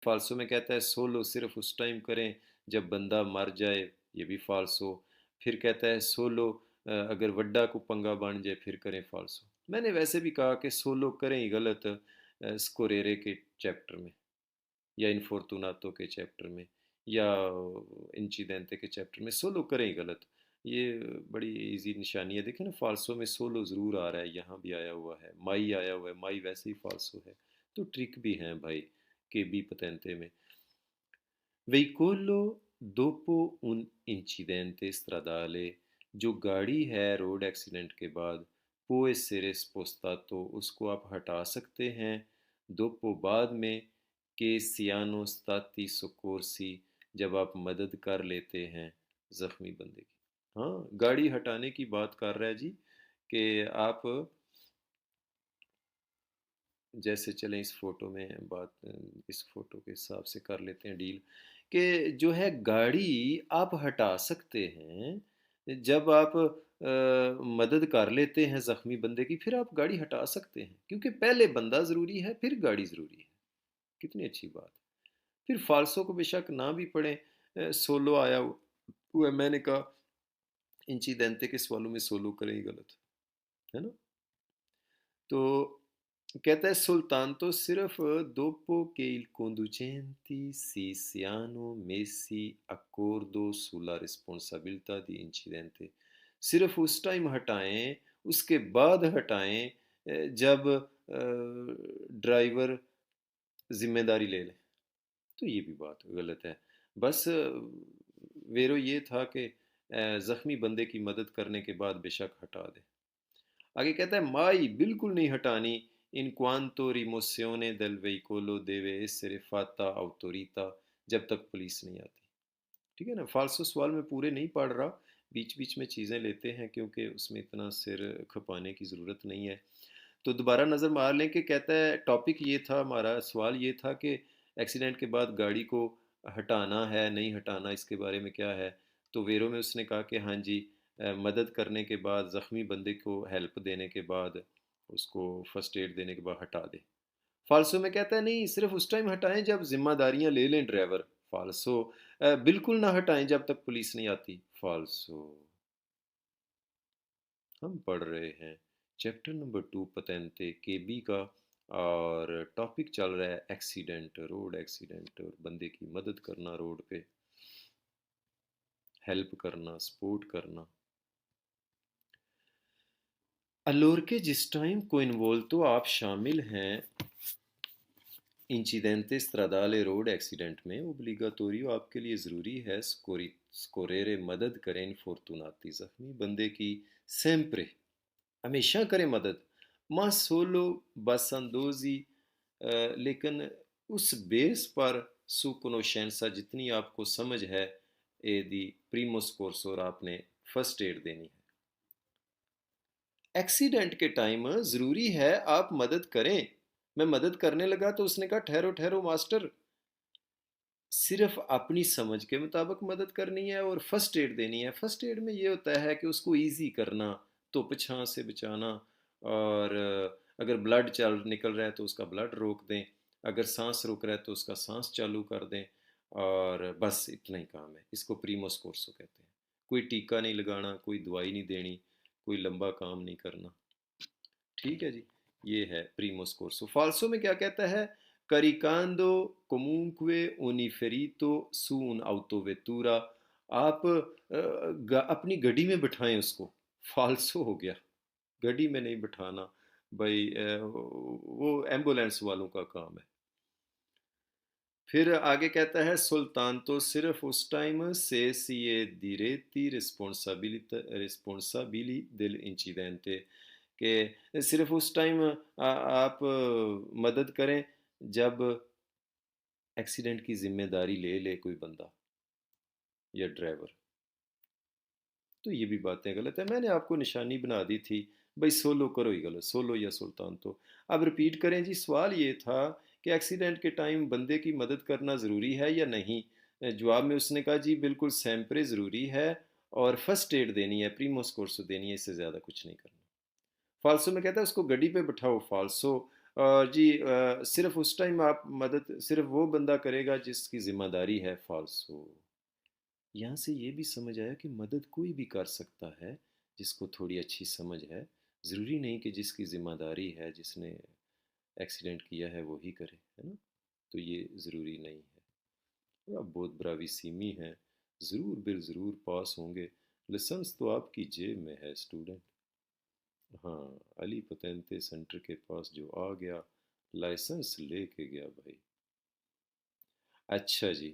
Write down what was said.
फाल्सो में कहता है सोलो सिर्फ उस टाइम करें जब बंदा मर जाए, ये भी फाल्सो। फिर कहता है सोलो अगर वड्डा को पंगा बन जाए फिर करें फाल्सो। मैंने वैसे भी कहा कि सोलो करें ही गलत स्कोरेरे के चैप्टर में, या इनफॉर्तुनातो के चैप्टर में, या इंचिडेंटे के चैप्टर में सोलो करें ही गलत। ये बड़ी इजी निशानी है, देखें ना फाल्सो में सोलो ज़रूर आ रहा है, यहाँ भी आया हुआ है, माई आया हुआ है, माई वैसे ही फाल्सो है। तो ट्रिक भी हैं भाई के बी पतेंते में। Veicolò dopo un incidente stradale, जो गाड़ी है रोड एक्सीडेंट के बाद, può essere spostato, उसको आप हटा सकते हैं, dopo बाद में, che siano stati soccorsi, जब आप मदद कर लेते हैं जख्मी बंदे की। हाँ, गाड़ी हटाने की बात कर रहा है जी, कि आप जैसे चलें इस फ़ोटो में बात, इस फ़ोटो के हिसाब से कर लेते हैं डील, कि जो है गाड़ी आप हटा सकते हैं जब आप मदद कर लेते हैं ज़ख्मी बंदे की, फिर आप गाड़ी हटा सकते हैं, क्योंकि पहले बंदा ज़रूरी है फिर गाड़ी ज़रूरी है। कितनी अच्छी बात। फिर फाल्सो को बेशक ना भी पढ़ें, सोलो आया हुआ है, मैंने कहा इंचिडेंटे के सवालों में सोलो करें ही गलत है ना। तो कहता है सुल्तान सिर्फ dopo che il conducente si siano messi accordo sulla responsabilità di incidente, सिर्फ उस टाइम हटाएं, उसके बाद हटाएं जब ड्राइवर जिम्मेदारी ले ले। तो ये भी बात गलत है। बस वेरो ये था कि ज़ख्मी बंदे की मदद करने के बाद बेशक हटा दे। आगे कहता है माई बिल्कुल नहीं हटानी, इन quanto rimozione del veicolo deve essere fatta autorità, जब तक पुलिस नहीं आती। ठीक है ना, फालसो सवाल में पूरे नहीं पढ़ रहा, बीच बीच में चीज़ें लेते हैं क्योंकि उसमें इतना सिर खपाने की ज़रूरत नहीं है। तो दोबारा नज़र मार लें कि कहता है टॉपिक ये था, हमारा सवाल ये था कि एक्सीडेंट के बाद गाड़ी को हटाना है नहीं हटाना, इसके बारे में क्या है। तो वेरो में उसने कहा कि हाँ जी, मदद करने के बाद, ज़ख्मी बंदे को हेल्प देने के बाद, उसको फर्स्ट एड देने के बाद हटा दे। फाल्सो में कहता है नहीं, सिर्फ उस टाइम हटाएं जब जिम्मेदारियां ले लें ड्राइवर। फाल्सो बिल्कुल ना हटाएं जब तक पुलिस नहीं आती। फाल्सो। हम पढ़ रहे हैं चैप्टर नंबर 2 पतेंते के बी का, और टॉपिक चल रहा है एक्सीडेंट, रोड एक्सीडेंट, और बंदे की मदद करना रोड पे, हेल्प करना, सपोर्ट करना। अलोर के जिस टाइम को इन्वॉल्व तो आप शामिल हैं इंचिडेंटे स्ट्रादाले रोड एक्सीडेंट में, ओब्लिगाटोरियो आपके लिए ज़रूरी है स्कोरेरे मदद करें इनफॉर्तुनाती, ज़ख्मी बंदे की, सेम्प्रे हमेशा करें मदद, मा सोलो बसंदोजी, लेकिन उस बेस पर सु कोनोशेंसा, जितनी आपको समझ है ए दी प्रीमोस कोर्स, और आपने फर्स्ट एड देनी है। एक्सीडेंट के टाइम ज़रूरी है आप मदद करें। मैं मदद करने लगा तो उसने कहा ठहरो ठहरो मास्टर, सिर्फ अपनी समझ के मुताबिक मदद करनी है और फर्स्ट एड देनी है। फर्स्ट एड में ये होता है कि उसको इजी करना, तो पछाँ से बचाना, और अगर ब्लड चल निकल रहा है तो उसका ब्लड रोक दें, अगर सांस रुक रहा है तो उसका सांस चालू कर दें, और बस इतना ही काम है। इसको प्रीमोस कोर्सो कहते हैं। कोई टीका नहीं लगाना, कोई दवाई नहीं देनी, कोई लंबा काम नहीं करना। ठीक है जी, ये है प्रीमोस कोर्सो। फाल्सो में क्या कहता है, caricando comunque un ferito su un'autovettura, आप अपनी गड्डी में बिठाएं उसको। फाल्सो हो गया, गड्डी में नहीं बिठाना भाई, वो एम्बुलेंस वालों का काम है। फिर आगे कहता है सुल्तान तो सिर्फ उस टाइम से सीए diretti responsabili dell'incidente, कि सिर्फ उस टाइम आप मदद करें जब एक्सीडेंट की जिम्मेदारी ले ले कोई बंदा या ड्राइवर। तो ये भी बातें गलत है, मैंने आपको निशानी बना दी थी भाई, सोलो करो ही गलत, सोलो या सुल्तान तो। अब रिपीट करें जी, सवाल ये था कि एक्सीडेंट के टाइम बंदे की मदद करना ज़रूरी है या नहीं। जवाब में उसने कहा जी बिल्कुल सैम्परे ज़रूरी है, और फर्स्ट एड देनी है, प्रीमोस कोर्सो देनी है, इससे ज़्यादा कुछ नहीं करना। फाल्सो में कहता है उसको गड्डी पे बिठाओ। फाल्सो اور جی صرف اس ٹائم آپ مدد صرف وہ بندہ کرے گا جس کی ذمہ داری ہے فالسو. یہاں سے یہ بھی سمجھ آیا کہ مدد کوئی بھی کر سکتا ہے جس کو تھوڑی اچھی سمجھ ہے. ضروری نہیں کہ جس کی ذمہ داری ہے، جس نے ایکسیڈنٹ کیا ہے وہی کرے، ہے نا. تو یہ ضروری نہیں ہے. آپ بہت براوی سیمی ہیں، ضرور ضرور پاس ہوں گے. لسنس تو آپ کی جیب میں ہے اسٹوڈنٹ. ہاں، علی پتینتے سینٹر کے پاس جو آ گیا، لائسنس لے کے گیا بھائی. اچھا جی.